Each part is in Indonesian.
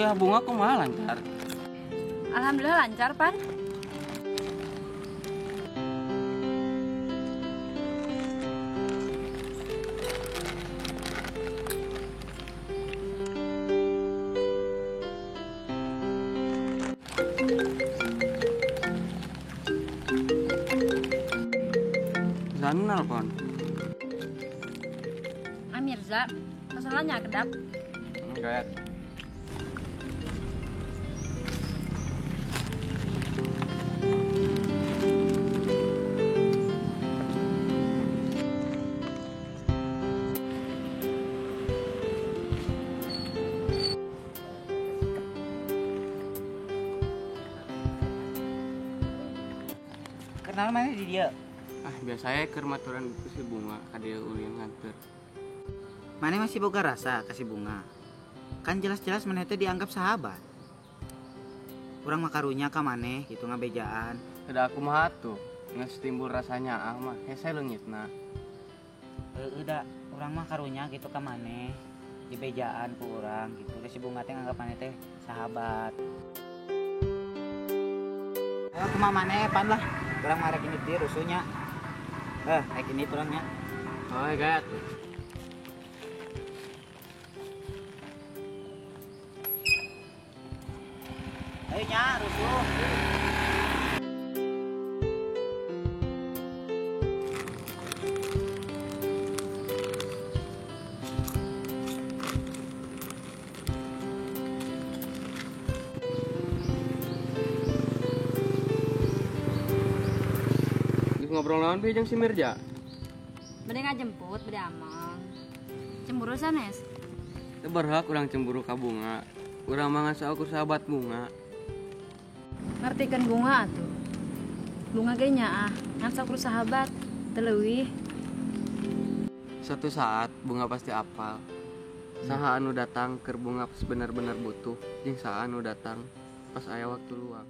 kuliah bunga kumaha lancar? Alhamdulillah lancar, Pan. Zanu nelpon. Mirza, masalahnya kedap. Enggak. Kenal mana di dia? Biasanya keur maturan itu si bunga kadeu ulin nganter. Mana masih boga rasa kasih bunga? Kan jelas-jelas mana teh dianggap sahabat. Urang makarunya ka maneh gitu ngabejaan. Kada aku mah atuh, geus timbul rasanya mah hese leungitna. Da urang mah karunya gitu ka maneh. Dibejaan ku urang gitu. Da si bunga teh nganggap maneh teh sahabat. Ayo kumaha maneh pan lah. Urang mah rek ini rusuhnya. Kayak gini turangnya. Oh, gat. Ayo nya rusuh. Ngobrol naon jeung si Mirja? Bade ngajemput, bade amang. Cemburu sanes? Teu berhak urang cemburu ka bunga. Urang mah ngasa aku sahabat bunga. Ngartikeun bunga atuh. Bunga ge nya ngan sakru sahabat, teu leuwih. Suatu saat bunga pasti apal. Saha anu datang keur bunga pas bener-bener butuh, jeung saha anu datang pas aya waktu luang.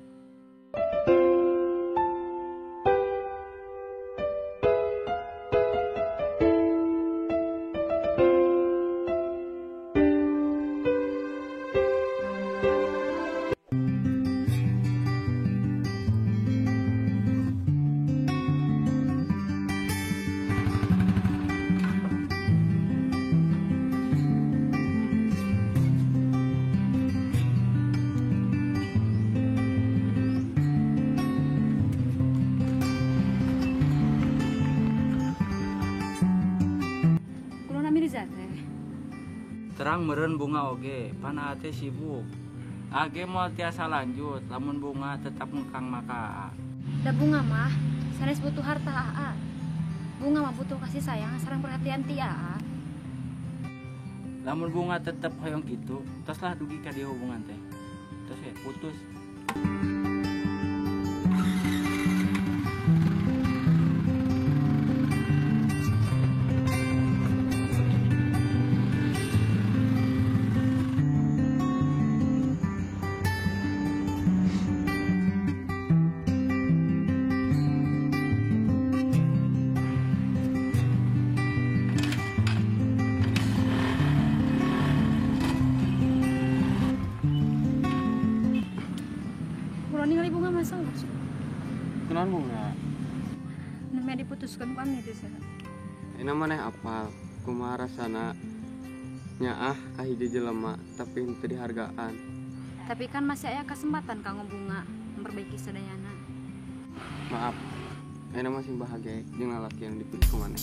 Terang meureun bunga oge, pana teh sibuk. Age moal tiasa lanjut, lamun bunga tetap ngekang maka. Da bunga mah sanes butuh harta aa. Bunga mah butuh kasih sayang sareng perhatian ti aa. Lamun bunga tetep hoyong kitu, tos lah dugi ka dieu hubungan teh. Tos we putus. Kenaon bunga? Namanya diputuskan ku amni teh saha. Ina maneh apal kumaha rasana nyaah ka hiji jelema tapi teu dihargaan. Tapi kan masih aya kesempatan kanggo bunga memperbaiki sadayana. Maaf, Ina masih bahagia jeung lalaki yang dipilih ku maneh.